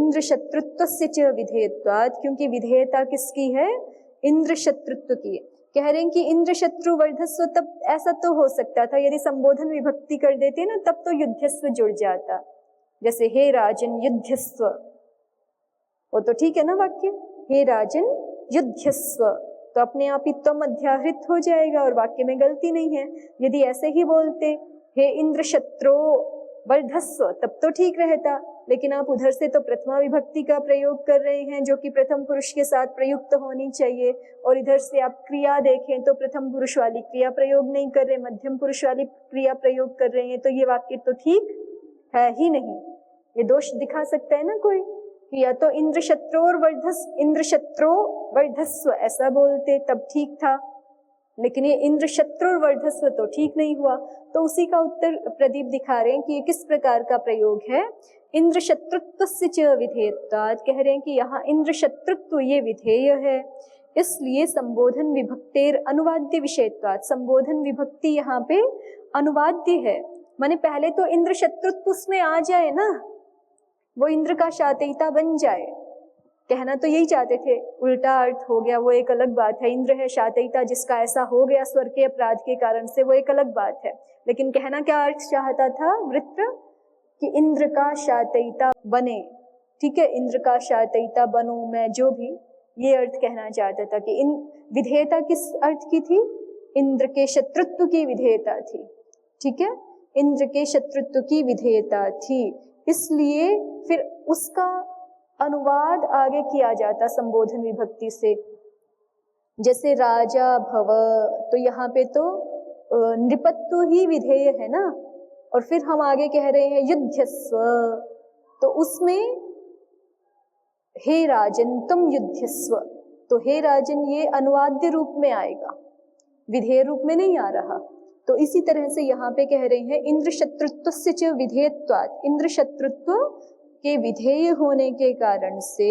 इंद्र शत्रुत्वस्य च विधेयत्वात्, क्योंकि विधेयता किसकी है? इंद्र शत्रुत्व की। कह रहे हैं कि इंद्र शत्रु वर्धस्व, तब ऐसा तो हो सकता था यदि संबोधन विभक्ति कर देते ना, तब तो युद्धस्व जुड़ जाता। जैसे हे राजन युद्धस्व, वो तो ठीक है ना वाक्य, हे राजन युद्धस्व, तो अपने आप ही त्वम अध्याहृत हो जाएगा और वाक्य में गलती नहीं है। यदि ऐसे ही बोलते हे इंद्र शत्रो वर्धस्व, तब तो ठीक रहता, लेकिन आप उधर से तो प्रथमा विभक्ति का प्रयोग कर रहे हैं जो कि प्रथम पुरुष के साथ प्रयुक्त होनी चाहिए, और इधर से आप क्रिया देखें तो प्रथम पुरुष वाली क्रिया प्रयोग नहीं कर रहे, मध्यम पुरुष वाली क्रिया प्रयोग कर रहे हैं, तो ये वाक्य तो ठीक है ही नहीं। ये दोष दिखा सकता है ना कोई कि या तो इंद्र शत्रो वर्धस्व ऐसा बोलते तब ठीक था, लेकिन ये इंद्र शत्रु वर्धस्व तो ठीक नहीं हुआ। तो उसी का उत्तर प्रदीप दिखा रहे हैं कि ये किस प्रकार का प्रयोग है। इंद्र शत्रुत्वस्य च विधेयत्वात्, कह रहे हैं कि यहाँ इंद्र शत्रुत्व ये विधेय है, इसलिए संबोधन विभक्तेर अनुवाद्य विषयत्वात्, संबोधन विभक्ति यहाँ पे अनुवाद्य है, माने पहले तो इंद्र शत्रुत्व उसमें आ जाए ना, वो इंद्र का शातयिता बन जाए। कहना तो यही चाहते थे, उल्टा अर्थ हो गया वो एक अलग बात है। इंद्र है शातयिता जिसका ऐसा हो गया स्वर के अपराध के कारण से, वो एक अलग बात है। लेकिन कहना क्या अर्थ चाहता था वृत्र, कि इंद्र का शातयिता बने, ठीक है, इंद्र का शातयिता बनूं मैं, जो भी, ये अर्थ कहना चाहता था। कि इन विधेयता किस अर्थ की थी? इंद्र के शत्रुत्व की विधेयता थी, ठीक है, इंद्र के शत्रुत्व की विधेयता थी, इसलिए फिर उसका अनुवाद आगे किया जाता संबोधन विभक्ति से। जैसे राजा भव, तो यहाँ पे तो नृपत्व ही विधेय है ना, और फिर हम आगे कह रहे हैं युद्धस्व, तो उसमें हे राजन तुम युद्धस्व, तो हे राजन ये अनुवाद्य रूप में आएगा, विधेय रूप में नहीं आ रहा। तो इसी तरह से यहाँ पे कह रहे हैं इंद्र शत्रुत्वस्य च विधेयत्वात्, इंद्र शत्रुत्व के विधेय होने के कारण से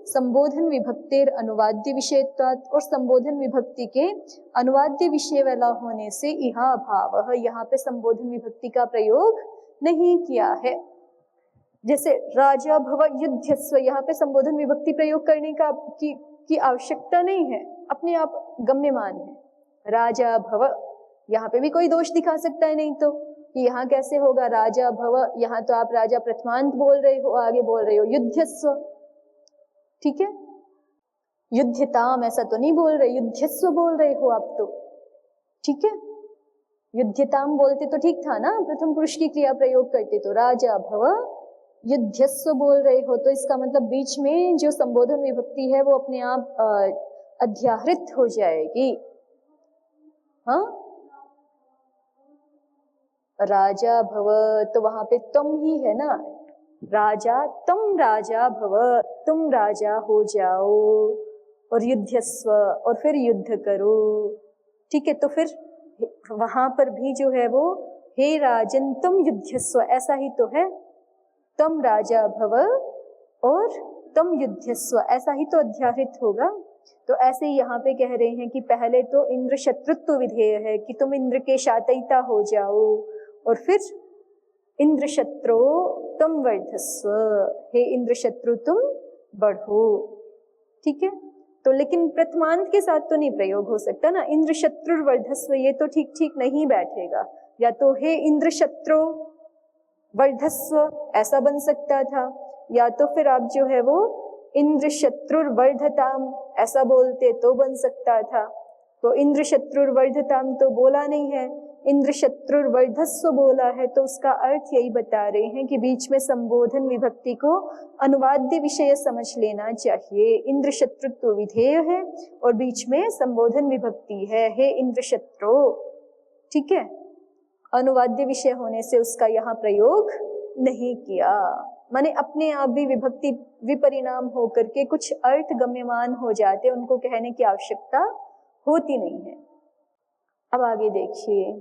संबोधन विभक्तेर अनुवाद्य विषयत्वात्, और संबोधन विभक्ति के अनुवाद्य विषय वाला होने से इहा अभावः, यहाँ पे संबोधन विभक्ति का प्रयोग नहीं किया है। जैसे राजा भव युद्धस्व, यहाँ पे संबोधन विभक्ति प्रयोग करने की आवश्यकता नहीं है, अपने आप गम्यमान है। राजा भव, यहाँ पे भी कोई दोष दिखा सकता है नहीं तो, कि यहाँ कैसे होगा राजा भव, यहाँ तो आप राजा प्रथमांत बोल रहे हो, आगे बोल रहे हो युद्धस्व, ठीक है, युद्धताम ऐसा तो नहीं बोल रहे, युद्धस्व बोल रहे हो आप तो, ठीक है, युद्धताम बोलते तो ठीक था ना, प्रथम पुरुष की क्रिया प्रयोग करते, तो राजा भव युद्धस्व बोल रहे हो, तो इसका मतलब बीच में जो संबोधन विभक्ति है वो अपने आप अध्याहृत हो जाएगी। हाँ, राजा भव, तो वहां पे तुम ही है ना, राजा, तुम राजा भव, तुम राजा हो जाओ, और युद्धस्व, और फिर युद्ध करो, ठीक है। तो फिर वहां पर भी जो है वो हे राजन तुम युद्धस्व, ऐसा ही तो है, तुम राजा भव और तुम युद्धस्व, ऐसा ही तो अध्याहृत होगा। तो ऐसे ही यहाँ पे कह रहे हैं कि पहले तो इंद्र शत्रुत्व विधेय है कि तुम इंद्र के शातयिता हो जाओ, और फिर इंद्र शत्रु तुम वर्धस्व, हे इंद्र शत्रु तुम बढ़ो, ठीक है। तो लेकिन प्रथमांत के साथ तो नहीं प्रयोग हो सकता ना, इंद्र शत्रु वर्धस्व, ये तो ठीक ठीक नहीं बैठेगा। या तो हे इंद्र शत्रु वर्धस्व ऐसा बन सकता था, या तो फिर आप जो है वो इंद्र शत्रुर्वर्धताम ऐसा बोलते तो बन सकता था। तो इंद्र शत्रुर्वर्धताम तो बोला नहीं है, इंद्र शत्रुर्वर्धस्व बोला है, तो उसका अर्थ यही बता रहे हैं कि बीच में संबोधन विभक्ति को अनुवाद्य विषय समझ लेना चाहिए। इंद्र शत्रुत्व विधेय है और बीच में संबोधन विभक्ति है, हे इंद्र शत्रु, ठीक है। अनुवाद्य विषय होने से उसका यहाँ प्रयोग नहीं किया, माने अपने आप भी विभक्ति विपरिणाम होकर के कुछ अर्थ गम्यमान हो जाते, उनको कहने की आवश्यकता होती नहीं है। अब आगे देखिए,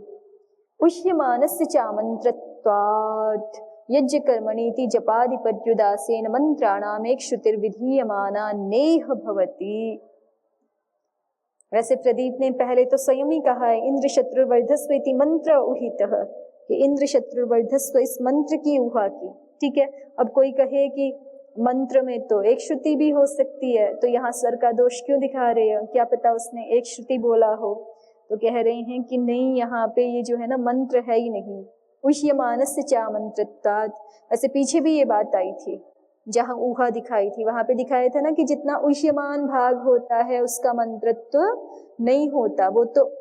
उह्यमानस्य चामन्त्रत्वात् यज्ञ कर्मणीति जपादिपर्युदासेन मंत्राणामेक श्रुतिर्विधीयमाना नेह भवति। वैसे प्रदीप ने पहले तो स्वयं ही कहा है इंद्र शत्रुर्वर्धस्व इति मंत्र उहितः, कि इंद्र शत्रुर्वर्धस्व इस मंत्र की उहा की, ठीक है। अब कोई कहे कि मंत्र में तो एक श्रुति भी हो सकती है, तो यहाँ स्वर का दोष क्यों दिखा रहे हैं? क्या पता उसने एक श्रुति बोला हो। तो कह रहे हैं कि नहीं, यहाँ पे ये जो है ना मंत्र है ही नहीं। उष्यमानस्य च आमंत्रित्वात्, ऐसे पीछे भी ये बात आई थी, जहाँ ऊहा दिखाई थी वहां पे दिखाया था ना कि जितना उष्यमान भाग होता है उसका मंत्रत्व नहीं होता, वो तो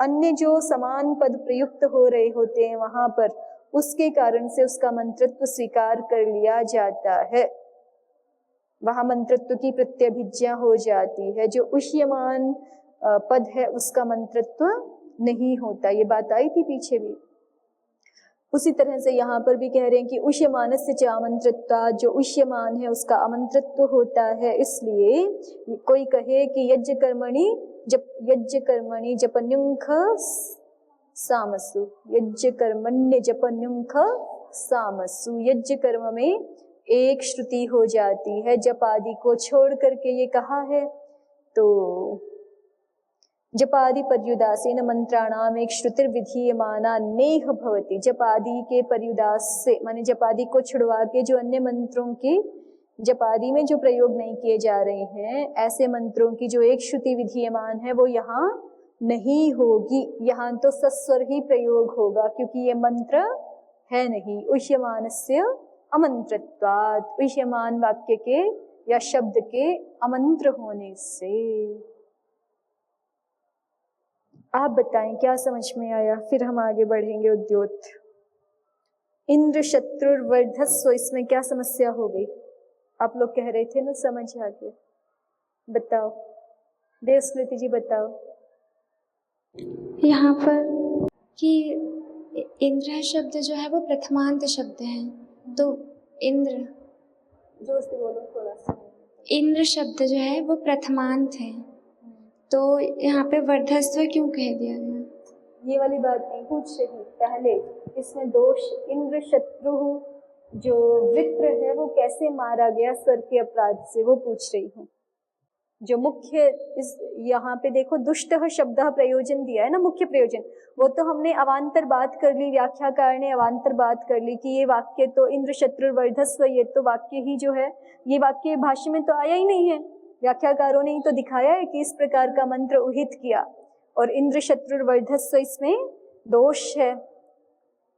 अन्य जो समान पद प्रयुक्त हो रहे होते हैं वहां पर, उसके कारण से उसका मंत्रत्व स्वीकार कर लिया जाता है, वहां मंत्रत्व की प्रत्यभिज्ञा हो जाती है। जो उष्यमान पद है उसका मंत्रत्व नहीं होता, ये बात आई थी पीछे भी। उसी तरह से यहाँ पर भी कह रहे हैं कि उष्यमानस्य च आमंत्रित्वा, जो उष्यमान है उसका आमंत्रित्व होता है। इसलिए कोई कहे कि यज्ञ कर्मणि जपन्युंख सामसु, यज्ञ कर्मण्य जपन्युंख सामसु, यज्ञ कर्म में एक श्रुति हो जाती है, जप आदि को छोड़ करके ये कहा है। तो जपादि पर्युदासेन मंत्राणाम एक श्रुतिर्विधीयमाना नेह भवति, जपादि के पर्युदास से माने जपादि को छुड़वा के जो अन्य मंत्रों के जपादि में जो प्रयोग नहीं किए जा रहे हैं, ऐसे मंत्रों की जो एक श्रुति विधीयमान है वो यहाँ नहीं होगी। यहाँ तो सस्वर ही प्रयोग होगा क्योंकि ये मंत्र है नहीं। उष्यमानस्य अमंत्रत्वात्, उष्यमान वाक्य के या शब्द के अमंत्र होने से। आप बताएं क्या समझ में आया, फिर हम आगे बढ़ेंगे। उद्योत इंद्र शत्रुर्वर्धस्व, इसमें क्या समस्या हो गई? आप लोग कह रहे थे ना समझ आ गया, बताओ देवस्मृति जी बताओ। यहाँ पर कि इंद्र शब्द जो है वो प्रथमांत शब्द है, तो इंद्र, जोर से बोलो थोड़ा सा। इंद्र शब्द जो है वो प्रथमांत है, तो यहाँ पे वर्धस्व क्यों कह दिया गया? ये वाली बात नहीं पूछ रही, पहले इसमें दोष इंद्र शत्रु जो वृत्र है वो कैसे मारा गया स्वर के अपराध से, वो पूछ रही हूँ। जो मुख्य इस यहाँ पे देखो दुष्टः शब्द प्रयोजन दिया है ना, मुख्य प्रयोजन, वो तो हमने अवान्तर बात कर ली, व्याख्याकार ने अवान्तर बात कर ली कि ये वाक्य तो इंद्र शत्रुर्वर्धस्व, ये तो वाक्य ही जो है ये वाक्य भाष्य में तो आया ही नहीं है, व्याख्याकारों ने ही तो दिखाया है कि इस प्रकार का मंत्र उहित किया, और इंद्र शत्रुर्वर्धस्व इसमें दोष है।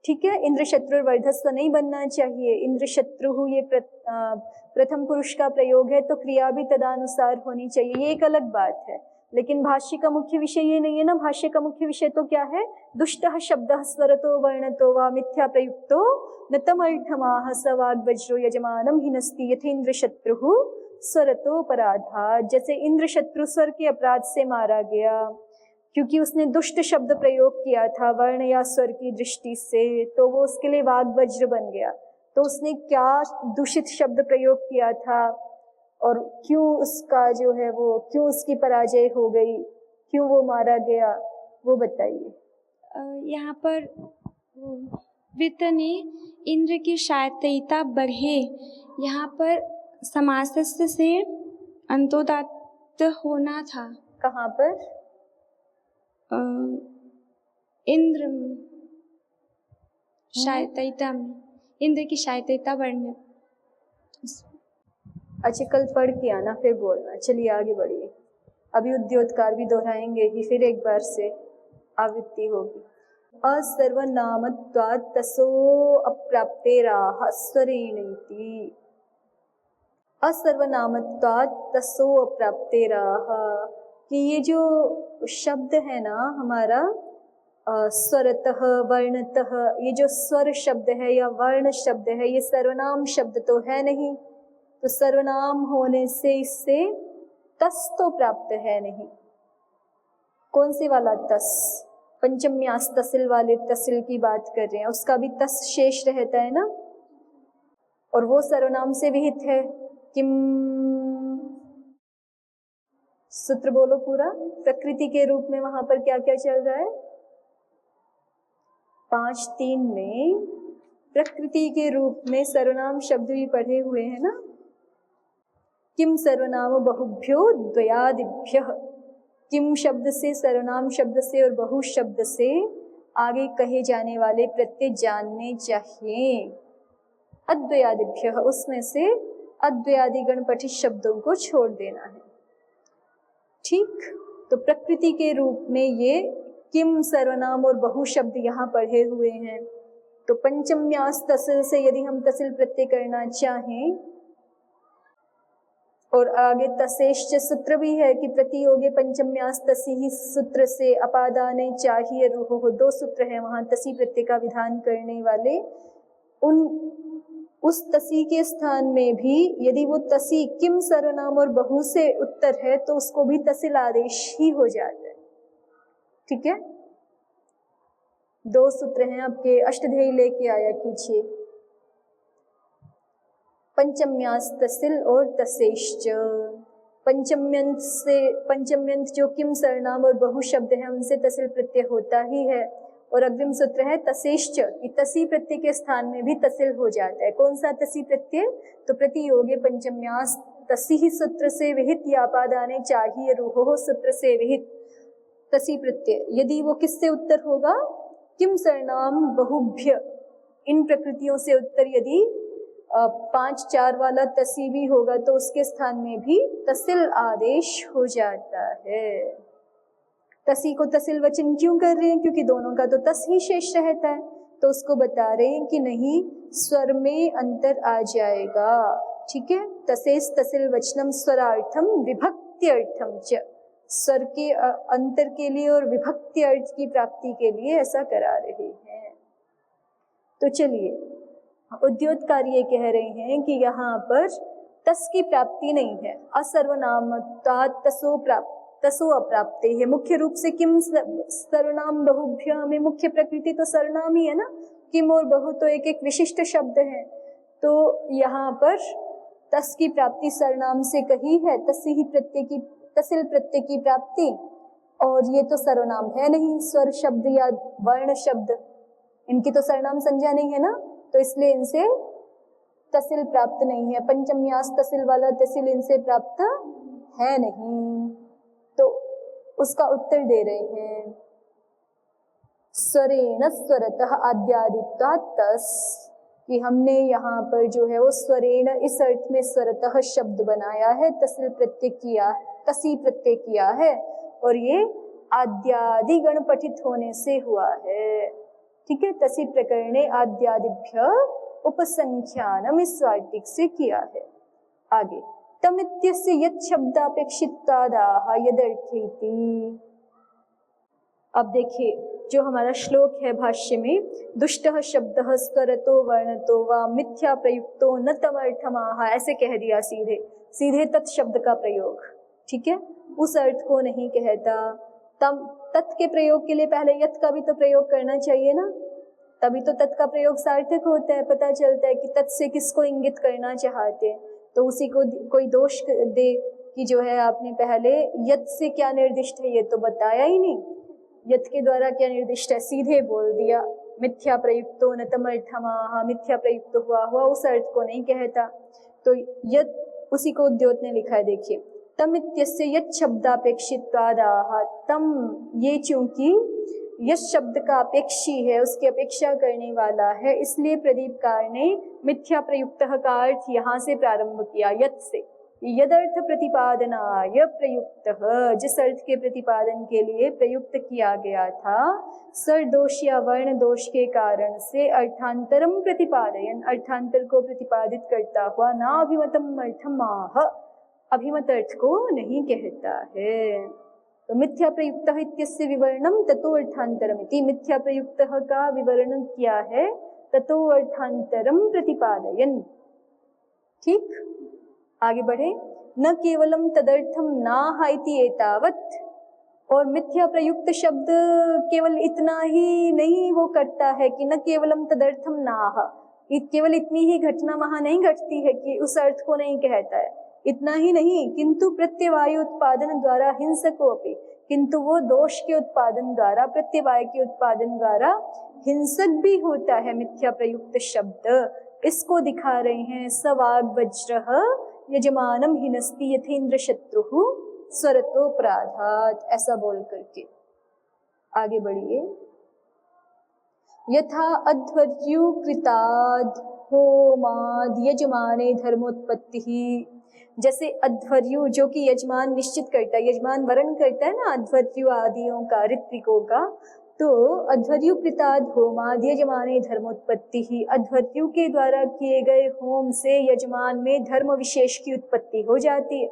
ठीक है, इंद्र शत्रुर्वर्धस्व नहीं बनना चाहिए। इंद्र शत्रु ये प्रथम पुरुष का प्रयोग है तो क्रिया भी तदानुसार होनी चाहिए, ये एक अलग बात है। लेकिन भाष्य का मुख्य विषय ये नहीं है ना, भाष्य का मुख्य विषय तो क्या है? दुष्टः शब्दः स्वरतो वर्णतो वा मिथ्या प्रयुक्तो न तमर्थमाह स वाग्वज्रो यजमानम हिनस्ति यथेन्द्र शत्रु स्वरतो अपराधा। जैसे इंद्र शत्रु स्वर के अपराध से मारा गया क्योंकि उसने दुष्ट शब्द प्रयोग किया था वर्ण या स्वर की दृष्टि से, तो वो उसके लिए वाग्वज्र बन गया। तो उसने क्या दूषित शब्द प्रयोग किया था और क्यों उसका जो है वो, क्यों उसकी पराजय हो गई, क्यों वो मारा गया, वो बताइए। यहाँ पर वृत्र ने इंद्र की शायतयिता बढ़े, यहाँ पर समासस्य से अंतोदात्त होना था। कहाँ पर? इंद्र शायतयिता में, इंद्र की शायतयिता बढ़ने। अच्छा, कल पढ़ के आना फिर बोलना। चलिए आगे बढ़िए। अभी उद्योतकार भी दोहराएंगे ही, फिर एक बार से आवृत्ति होगी। असर्वनामत्वात् तसो अप्राप्तेराः स्वरेणैति, असर्वनामत्वात् तसो अप्राप्तेराः, कि ये जो शब्द है ना हमारा स्वरतः वर्णतः, ये जो स्वर शब्द है या वर्ण शब्द है ये सर्वनाम शब्द तो है नहीं, तो सर्वनाम होने से इससे तस तो प्राप्त है नहीं। कौन से वाला तस? पंचम्यास तसिल वाले तसिल की बात कर रहे हैं, उसका भी तस शेष रहता है ना, और वो सर्वनाम से विहित है। किम, सूत्र बोलो पूरा। प्रकृति के रूप में वहां पर क्या क्या चल रहा है? 5-3 में प्रकृति के रूप में सर्वनाम शब्द भी पढ़े हुए हैं ना। किम सर्वनाम बहुभ्यो द्वयादिभ्यः, किम शब्द से, सर्वनाम शब्द से और बहु शब्द से आगे कहे जाने वाले प्रत्यय जानने चाहिए। अद्वयादिभ्यः, उसमें से अद्वयादि गण पठित शब्दों को छोड़ देना है। ठीक, तो प्रकृति के रूप में ये किम सर्वनाम और बहु शब्द यहाँ पढ़े हुए हैं। तो पंचम्यास तसिल से यदि हम तसिल प्रत्यय करना चाहें, और आगे तसेश्च सूत्र भी है कि प्रतियोगे पंचम्यास तसी ही सूत्र से अपादाने चाहिए रूहो, दो सूत्र हैं वहां तसी प्रत्यय का विधान करने वाले। उस तसी के स्थान में भी यदि वो तसी किम सर्वनाम और बहु से उत्तर है तो उसको भी तसिल आदेश ही हो जाता है। ठीक है, दो सूत्र हैं आपके अष्टध्यायी लेके आया कीजिए, पंचम्यास तसिल और तसेश्च। पंचम्यंत जो किम सर्वनाम और बहु शब्द है उनसे तसिल प्रत्यय होता ही है। और अग्रिम सूत्र है तसेश्च, तसी प्रत्यय के स्थान में भी तसिल हो जाता है। कौन सा तसी प्रत्यय? तो प्रतियोगे पंचम्यास तसी ही सूत्र से विहित या अपादाने चाहिए रूहो सूत्र से विहित तसी प्रत्यय, यदि वो किससे उत्तर होगा? किम सर्वनाम बहुभ्य, इन प्रकृतियों से उत्तर यदि 5-4 वाला तसी भी होगा तो उसके स्थान में भी तसिल आदेश हो जाता है। तसी को तसिल वचन क्यों कर रहे हैं? क्योंकि दोनों का तो तस ही शेष रहता है, तो उसको बता रहे हैं कि नहीं, स्वर में अंतर आ जाएगा। ठीक है, तसेस तसिल वचनम स्वरार्थम विभक्ति अर्थम च, स्वर के अंतर के लिए और विभक्ति अर्थ की प्राप्ति के लिए ऐसा करा रहे हैं। तो चलिए, उद्योतकार ये कह रहे हैं कि यहाँ पर तस की प्राप्ति नहीं है, असर्वनामता तसो अप्राप्ते है। मुख्य रूप से किम सर्वनाम बहुभ्य में मुख्य प्रकृति तो सर्वनाम ही है ना, किम और बहु तो एक एक विशिष्ट शब्द है। तो यहाँ पर तस की प्राप्ति सर्वनाम से कही है, तसिल प्रत्यय की प्राप्ति, और ये तो सर्वनाम है नहीं, स्वर शब्द या वर्ण शब्द, इनकी तो सर्वनाम संज्ञा नहीं है ना, तो इसलिए इनसे तसिल प्राप्त नहीं है। पंचम्यास तसिल वाला तसिल इनसे प्राप्त है नहीं, तो उसका उत्तर दे रहे हैं स्वरेण स्वरतः आद्यादित्वा तस, कि हमने यहाँ पर जो है वो स्वरेण इस अर्थ में स्वरतः शब्द बनाया है, तसिल प्रत्यय किया, तसी प्रत्यय किया है, और ये आद्यादि गण पठित होने से हुआ है। ठीक है, तसी प्रकरणे आद्यादिभ्य उपसंख्यानम इस वार्तिक से किया है। आगे तमित्यस्य यत् शब्दापेक्षित्वादाह यदर्थेति। अब देखिए, जो हमारा श्लोक है भाष्य में, दुष्टः शब्दः स्वरतो वर्णतो वा मिथ्या प्रयुक्तो न तमर्थमाह, ऐसे कह दिया सीधे तत् शब्द का प्रयोग। ठीक है, उस अर्थ को नहीं कहता। तत् के प्रयोग के लिए पहले यत् का भी तो प्रयोग करना चाहिए ना, तभी तो तत् का प्रयोग सार्थक होता है, पता चलता है कि तत् से किसको इंगित करना चाहते हैं। तो उसी को कोई दोष दे कि जो है आपने पहले यत् से क्या निर्दिष्ट है ये तो बताया ही नहीं, यत् के द्वारा क्या निर्दिष्ट है सीधे बोल दिया। मिथ्या प्रयुक्तो न तमर्थमाह, मिथ्या प्रयुक्त हुआ उस अर्थ को नहीं कहता। तो यत्, उसी को उद्योत ने लिखा है, देखिए, तमित्यस्य यत् शब्दापेक्षित्वादाह, तम ये चूंकि यश शब्द का अपेक्षी है, उसकी अपेक्षा करने वाला है, इसलिए प्रदीपकार ने मिथ्या प्रयुक्तः का अर्थ यहाँ से प्रारंभ किया, यत् से। यदर्थ प्रतिपादनाय प्रयुक्तः, जिस अर्थ के प्रतिपादन के लिए प्रयुक्त किया गया था, स्वर दोष या वर्ण दोष के कारण से अर्थांतरम प्रतिपादयन, अर्थांतर को प्रतिपादित करता हुआ, ना अभिमतम अर्थमाह, अभिमत अर्थ को नहीं कहता है। तो मिथ्या प्रयुक्तः इत्यस्य विवरणम ततो अर्थांतरमिति, मिथ्या प्रयुक्तः का विवरण किया है, ततो अर्थांतरम प्रतिपादयन। ठीक, आगे बढ़े। न केवलम तदर्थम नाह इति एतावत्, और मिथ्या प्रयुक्त शब्द केवल इतना ही नहीं वो करता है कि न केवलम तदर्थम नाह, केवल इतनी ही घटना वहां नहीं घटती है कि उस अर्थ को नहीं कहता है, इतना ही नहीं, किंतु प्रत्यवाय उत्पादन द्वारा हिंसकोपि, किंतु वो दोष के उत्पादन द्वारा, प्रत्यवाय के उत्पादन द्वारा हिंसक भी होता है मिथ्या प्रयुक्त शब्द। इसको दिखा रहे हैं, सवाग वज्रः यजमानम हिनस्ति यथेन्द्र शत्रुः स्वरतोपराधात्, ऐसा बोल करके आगे बढ़िए। यथा अध्वर्युकृताद् होमाद यजमाने धर्मोत्पत्ति। जैसे अध्वर्यु जो कि यजमान निश्चित करता है, यजमान वर्ण करता है ना अध्वर्यु आदियों का, ऋत्विकों का, तो अध्वर्यु कृताद होमाद यजमाने धर्मोत्पत्ति ही, अध्वर्यु के द्वारा किए गए होम से यजमान में धर्म विशेष की उत्पत्ति हो जाती है।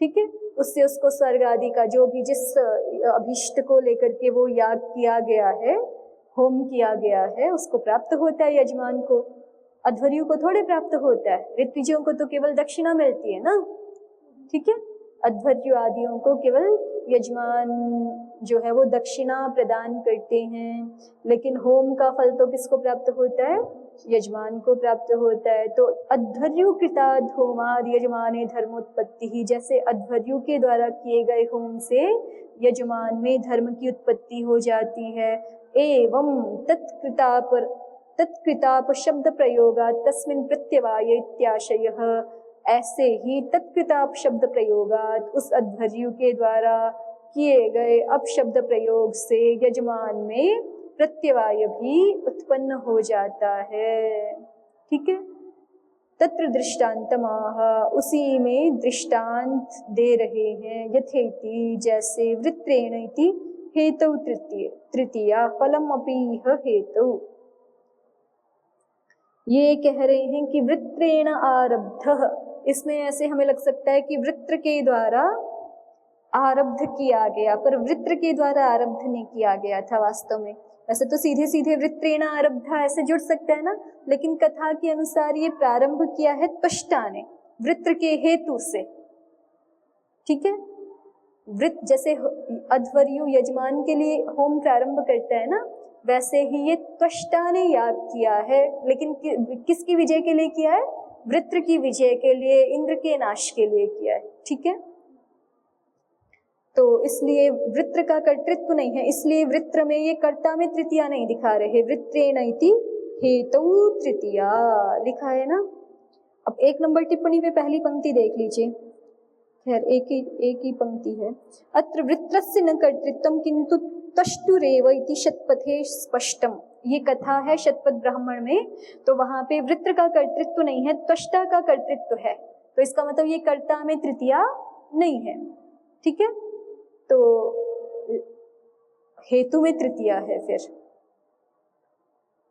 ठीक है, उससे उसको स्वर्ग आदि का जो भी जिस अभिष्ट को लेकर के वो याग किया गया है, होम किया गया है, उसको प्राप्त होता है यजमान को। अध्वर्यु को थोड़े प्राप्त होता है, ऋत्विजों को तो केवल दक्षिणा मिलती है ना। ठीक है, अध्वर्यु आदियों को केवल यजमान जो है वो दक्षिणा प्रदान करते हैं, लेकिन होम का फल तो किसको प्राप्त होता है? यजमान को प्राप्त होता है। तो अध्वर्यु कृताद होमाद यजमाने धर्मोत्पत्ति ही, जैसे अध्वर्यु के द्वारा किए गए होम से यजमान में धर्म की उत्पत्ति हो जाती है। एवं तत्कृताप शब्द प्रयोगात् तस्मिन् प्रत्यवाय इत्याशयः, ऐसे ही तत्कृताप शब्द प्रयोगात्, उस अध्वर्यु के द्वारा किए गए अपशब्द प्रयोग से यजमान में प्रत्यवाय भी उत्पन्न हो जाता है। ठीक है, तत्र दृष्टान्तमाह, उसी में दृष्टांत दे रहे हैं। यथेति, जैसे वृत्रेण इति हेतु तृतीया फलम अपीह हेतु। ये कह रहे हैं कि वृत्रेण आरब्ध, इसमें ऐसे हमें लग सकता है कि वृत्र के द्वारा आरब्ध किया गया, पर वृत्र के द्वारा आरब्ध नहीं किया गया था वास्तव में। वैसे तो सीधे सीधे वृत्रेण आरब्ध ऐसे जुड़ सकता है ना, लेकिन कथा के अनुसार ये प्रारंभ किया है त्वष्टा ने, वृत्र के हेतु से। ठीक है, वृत्त जैसे अध्वर्यु यजमान के लिए होम प्रारंभ करता है ना, वैसे ही ये त्वष्टा ने याग किया है, लेकिन किसकी विजय के लिए किया है? वृत्र की विजय के लिए, इंद्र के नाश के लिए किया है। ठीक है, तो इसलिए वृत्र का कर्तृत्व नहीं है, इसलिए वृत्र में ये कर्ता में तृतीया नहीं दिखा रहे। वृत्रेण इति हेतु तृतीया लिखा है ना। अब 1 नंबर टिप्पणी पे पहली पंक्ति देख लीजिए, खैर एक ही पंक्ति है। अत्र वृत्रस्य न कर्तृत्वम किंतु त्वष्टुरेव इति शतपथे स्पष्टम। ये कथा है शतपथ ब्राह्मण में, तो वहां पे वृत्र का कर्तृत्व नहीं है, त्वष्टा का कर्तृत्व है। तो इसका मतलब ये कर्ता में तृतीया नहीं है। ठीक है, तो हेतु में तृतीया है। फिर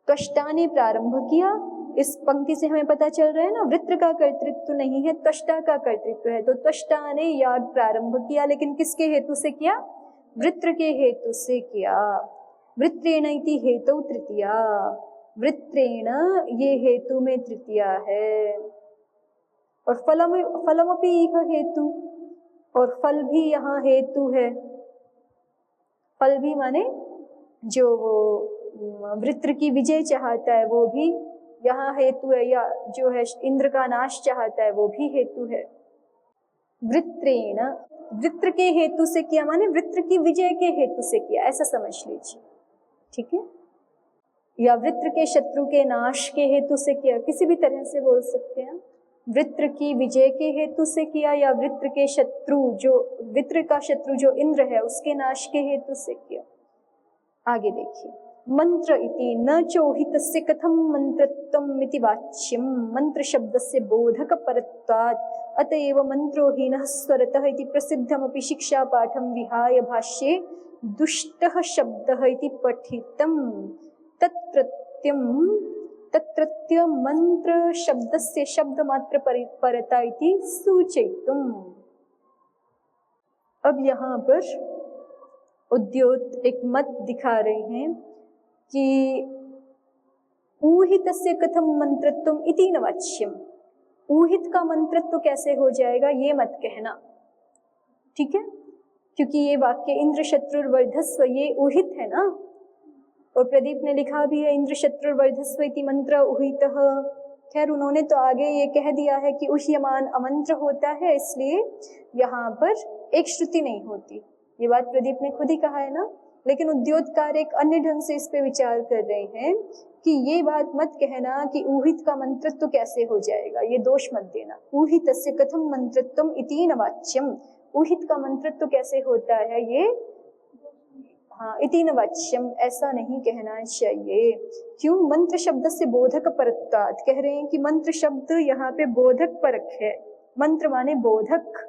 त्वष्टा ने प्रारंभ किया, इस पंक्ति से हमें पता चल रहा है ना, वृत्र का कर्तृत्व नहीं है, त्वष्टा का कर्तृत्व है। तो त्वष्टा ने याग प्रारंभ किया, लेकिन किसके हेतु से किया? वृत्र के हेतु से किया। वृत्रेण इति हेतु तृतीया, वृत्रेण ये हेतु में तृतीया है। और फलमपि इह हेतु, और फल भी यहाँ हेतु है। फल भी माने जो वो वृत्र की विजय चाहता है वो भी यहाँ हेतु है, या जो है इंद्र का नाश चाहता है वो भी हेतु है। वृत्रेण, वृत्र के हेतु से किया माने वृत्र की विजय के हेतु से किया, ऐसा समझ लीजिए। ठीक है, या वृत्र के शत्रु के नाश के हेतु से किया, किसी भी तरह से बोल सकते हैं। वृत्र की विजय के हेतु से किया, या वृत्र के शत्रु जो वृत्र का शत्रु जो इंद्र है उसके नाश के हेतु से किया। आगे देखिए, मंत्र इति न चोहितस्य कथम मंत्रत्वम् इति वाच्यम, मंत्र शब्दस्य बोधक परत्वात् अतएव मंत्रोहीनः स्वरतः इति प्रसिद्धमपि शिक्षा पाठं विहाय भाष्ये दुष्टः शब्दः इति पठितम्। तत्रत्य मंत्र शब्दस्य शब्द मात्र परता इति सूचयितुम्। अब यहाँ पर उद्योत एक मत दिखा रहे हैं कि ऊहितस्य कथम मंत्रत्वम् इति न वाच्यम्, ऊहित का मंत्रत्व कैसे हो जाएगा ये मत कहना। ठीक है, क्योंकि ये वाक्य इंद्र शत्रुर्वर्धस्व ये ऊहित है ना, और प्रदीप ने लिखा भी है इंद्र शत्रुर्वर्धस्व इति मंत्र ऊहितः। खैर उन्होंने तो आगे ये कह दिया है कि उह्यमान अमंत्र होता है, इसलिए यहाँ पर एक श्रुति नहीं होती। ये बात प्रदीप ने खुद ही कहा है ना, लेकिन उद्योतकार एक अन्य ढंग से इस पे विचार कर रहे हैं कि ये बात मत कहना कि ऊहित का मंत्रत्व कैसे हो जाएगा, ये दोष मत देना। ऊहितस्य कथम मंत्रत्वम् इति न वाच्यम, ऊहित का मंत्रत्व कैसे होता है ये, हाँ, इति न वाच्यम, ऐसा नहीं कहना चाहिए। क्यों? मंत्र शब्द से बोधक परत्वात्, कह रहे हैं कि मंत्र शब्द यहाँ पे बोधक परक है। मंत्र माने बोधक,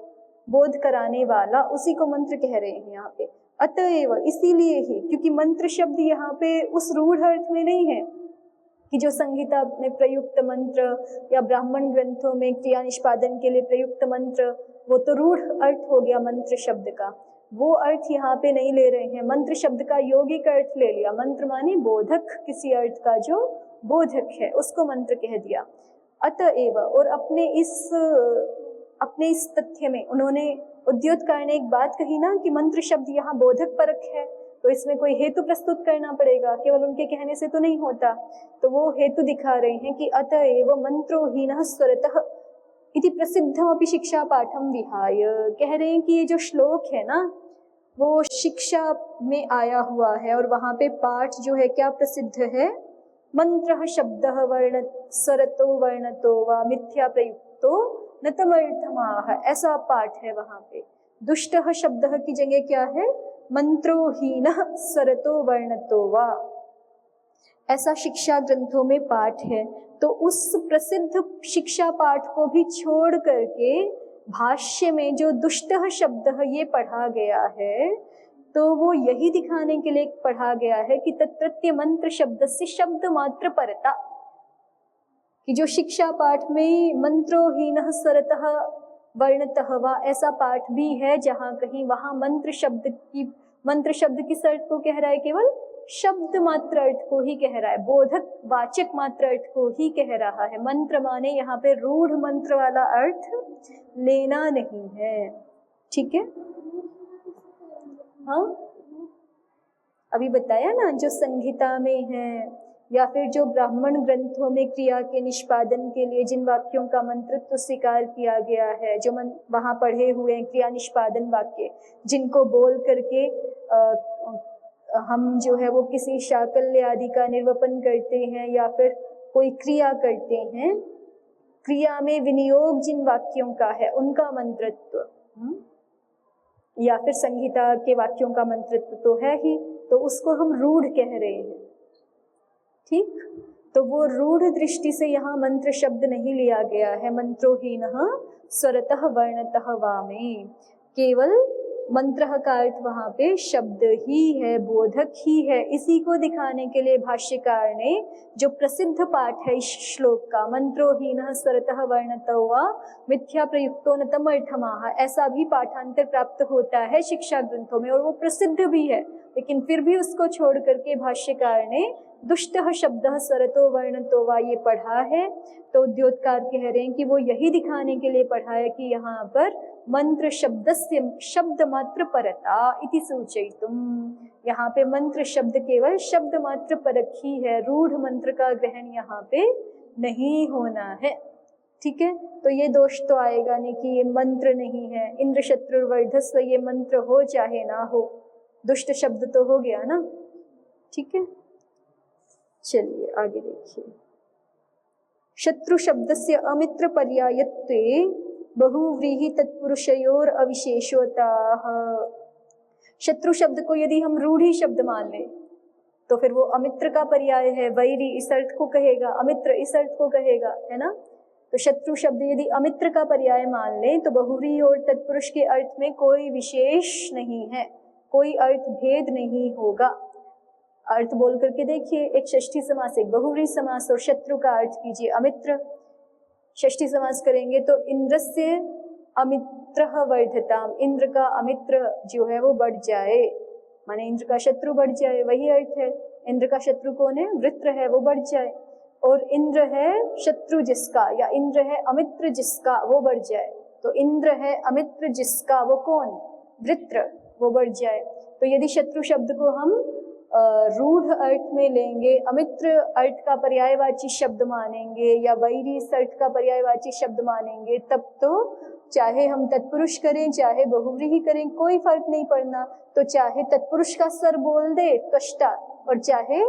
बोध कराने वाला, उसी को मंत्र कह रहे हैं यहाँ पे। अतएव, इसीलिए ही, क्योंकि मंत्र शब्द यहाँ पे उस रूढ़ अर्थ में नहीं है कि जो संहिता में प्रयुक्त मंत्र या ब्राह्मण ग्रंथों में क्रिया निष्पादन के लिए प्रयुक्त मंत्र, वो तो रूढ़ अर्थ हो गया मंत्र शब्द का, वो अर्थ यहाँ पे नहीं ले रहे हैं। मंत्र शब्द का यौगिक अर्थ ले लिया। मंत्र माने बोधक, किसी अर्थ का जो बोधक है उसको मंत्र कह दिया। अतएव, और अपने इस तथ्य में उन्होंने, उद्योतकार ने एक बात कही ना कि मंत्र शब्द यहाँ बोधक परक है, तो इसमें कोई हेतु प्रस्तुत करना पड़ेगा, केवल उनके कहने से तो नहीं होता। तो वो हेतु दिखा रहे हैं कि अतएव मंत्रोहीनः स्वरतः इति प्रसिद्धमपि शिक्षा पाठम विहाय। कह रहे हैं कि ये जो श्लोक है ना, वो शिक्षा में आया हुआ है और वहां पे पाठ जो है क्या प्रसिद्ध है? मंत्रः शब्दः वर्ण स्वरतो वर्णतो वा मिथ्या प्रयुक्तो न तमर्थमाह, ऐसा पाठ है वहां पे। दुष्टः शब्दः की जगह क्या है? मंत्रोहीनः स्वरतो वर्णतो वा, ऐसा शिक्षा ग्रंथों में पाठ है। तो उस प्रसिद्ध शिक्षा पाठ को भी छोड़ करके भाष्य में जो दुष्टः शब्द ये पढ़ा गया है, तो वो यही दिखाने के लिए पढ़ा गया है कि तत्रत्य मंत्र शब्द से शब्द मात्र परता, कि जो शिक्षा पाठ में मंत्रोहीनः स्वरतः वर्णतः वा ऐसा पाठ भी है जहाँ कहीं वहाँ मंत्र शब्द किस अर्थ को कह रहा है? केवल शब्द मात्र अर्थ को ही कह रहा है, बोधक वाचक मात्र अर्थ को ही कह रहा है। मंत्र माने यहाँ पे रूढ़ मंत्र वाला अर्थ लेना नहीं है। ठीक है? हाँ, अभी बताया ना, जो संहिता में है या फिर जो ब्राह्मण ग्रंथों में क्रिया के निष्पादन के लिए जिन वाक्यों का मंत्रत्व स्वीकार किया गया है, जो वहाँ पढ़े हुए हैं क्रिया निष्पादन वाक्य, जिनको बोल करके हम जो है वो किसी शाकल्य आदि का निर्वपन करते हैं या फिर कोई क्रिया करते हैं, क्रिया में विनियोग जिन वाक्यों का है उनका मंत्रत्व, या फिर संहिता के वाक्यों का मंत्रत्व तो है ही, तो उसको हम रूढ़ कह रहे हैं। ठीक? तो वो रूढ़ दृष्टि से यहाँ मंत्र शब्द नहीं लिया गया है। मंत्रोहीनः स्वरतः वर्णतः वा में केवल मंत्र का अर्थ वहाँ पे शब्द ही है, बोधक ही है। इसी को दिखाने के लिए भाष्यकार ने जो प्रसिद्ध पाठ है इस श्लोक का, मंत्रोहीनः स्वरतः वर्णतो वा मिथ्या प्रयुक्तो न तमर्थमाह, ऐसा भी पाठांतर प्राप्त होता है शिक्षा ग्रंथों में और वो प्रसिद्ध भी है। लेकिन फिर भी उसको छोड़ करके भाष्यकार ने दुष्टः शब्दः स्वरतो वर्णतो वा ये पढ़ा है। तो उद्योतकार कह रहे हैं कि वो यही दिखाने के लिए पढ़ा है कि यहाँ पर मंत्र शब्दस्य शब्द मात्र परता इति सूचयितुम, यहाँ पे मंत्र शब्द केवल शब्द मात्र परक ही है, रूढ़ मंत्र का ग्रहण यहाँ पे नहीं होना है। ठीक है? तो ये दोष तो आएगा नहीं कि ये मंत्र नहीं है। इंद्र शत्रुर्वर्धस्व ये मंत्र हो चाहे ना हो, दुष्ट शब्द तो हो गया ना। ठीक है, चलिए आगे देखिए। शत्रु शब्दस्य अमित्र पर्यायत्वे बहुव्रीहि तत्पुरुषयोर अविशेषोताः। शत्रु शब्द को यदि हम रूढ़ी शब्द मान लें तो फिर वो अमित्र का पर्याय है। वैरी इस अर्थ को कहेगा, अमित्र इस अर्थ को कहेगा, है ना। तो शत्रु शब्द यदि अमित्र का पर्याय मान लें तो बहुव्रीहि और तत्पुरुष के अर्थ में कोई विशेष नहीं है, कोई अर्थ भेद नहीं होगा। अर्थ बोल करके देखिए, एक षष्ठी समास, एक बहुव्रीहि समास, और शत्रु का अर्थ कीजिए अमित्र। षष्ठी समास करेंगे तो इंद्रस्य अमित्रः वर्धताम, इंद्र का अमित्र जो है वो बढ़ जाए, माने इंद्र का शत्रु बढ़ जाए, वही अर्थ है। इंद्र का शत्रु कौन है? वृत्र है, वो बढ़ जाए। और इंद्र है शत्रु जिसका, या इंद्र है अमित्र जिसका, वो बढ़ जाए। तो इंद्र है अमित्र जिसका, वो कौन? वृत्र, वो बढ़ जाए। तो यदि शत्रु शब्द को हम रूढ़ अर्थ में लेंगे, अमित्र अर्थ का पर्यायवाची शब्द मानेंगे या वैरी अर्थ का पर्यायवाची शब्द मानेंगे, तब तो चाहे हम तत्पुरुष करें चाहे बहुव्रीहि करें कोई फर्क नहीं पड़ना। तो चाहे तत्पुरुष का स्वर बोल दे कष्टा और चाहे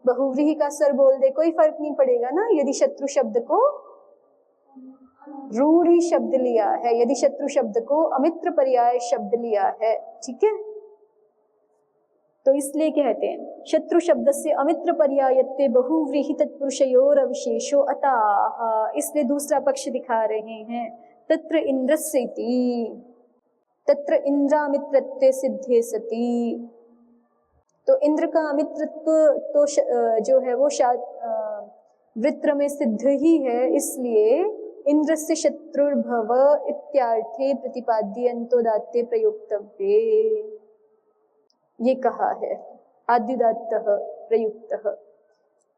बहुव्रीहि का स्वर बोल दे, कोई फर्क नहीं पड़ेगा ना, यदि शत्रु शब्द को रूढ़ी शब्द लिया है, यदि शत्रु शब्द को अमित्र पर्याय शब्द लिया है। ठीक है, तो इसलिए कहते हैं शत्रु शब्द से अमित्र पर्यायत्वे बहुव्रीहि तत्पुरुषयोर अविशेषो अतः, इसलिए दूसरा पक्ष दिखा रहे हैं तत्र इंद्रस्य इति, तत्र इंद्रामित्रत्वे सिद्धे सति। तो इंद्र का अमित्रत्व तो जो है वो वृत्र में सिद्ध ही है, इसलिए इंद्र से शत्रुर्भव इत्यार्थे प्रतिपाद्यन्तोदात्ते प्रयुक्तव्ये, ये कहा है आद्युदात्तः प्रयुक्तः।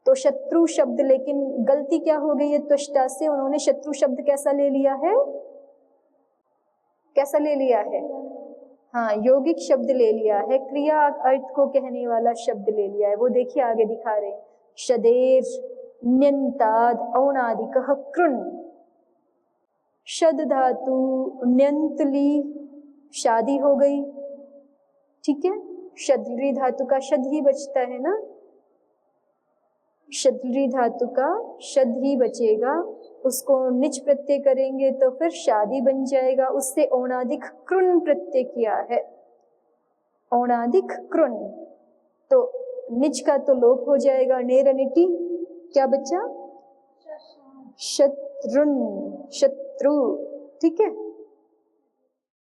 तो शत्रु शब्द, लेकिन गलती क्या हो गई है त्वष्टा से, उन्होंने शत्रु शब्द कैसा ले लिया है, कैसा ले लिया है, हाँ यौगिक शब्द ले लिया है, क्रिया अर्थ को कहने वाला शब्द ले लिया है। वो देखिए आगे दिखा रहे हैं, शदेर न्यंताद औणादिकः कृन्, शद धातु न्यंतली शादी हो गई, ठीक है, शदरी धातु का शद ही बचता है ना, शदरी धातु का शद ही बचेगा, उसको निच प्रत्यय करेंगे तो फिर शादी बन जाएगा, उससे औणादिक कृन प्रत्यय किया है, औणादिक कृन, तो निच का तो लोप हो जाएगा, नेरनिटी क्या बचा, शत्रुन, शत्रु, ठीक है।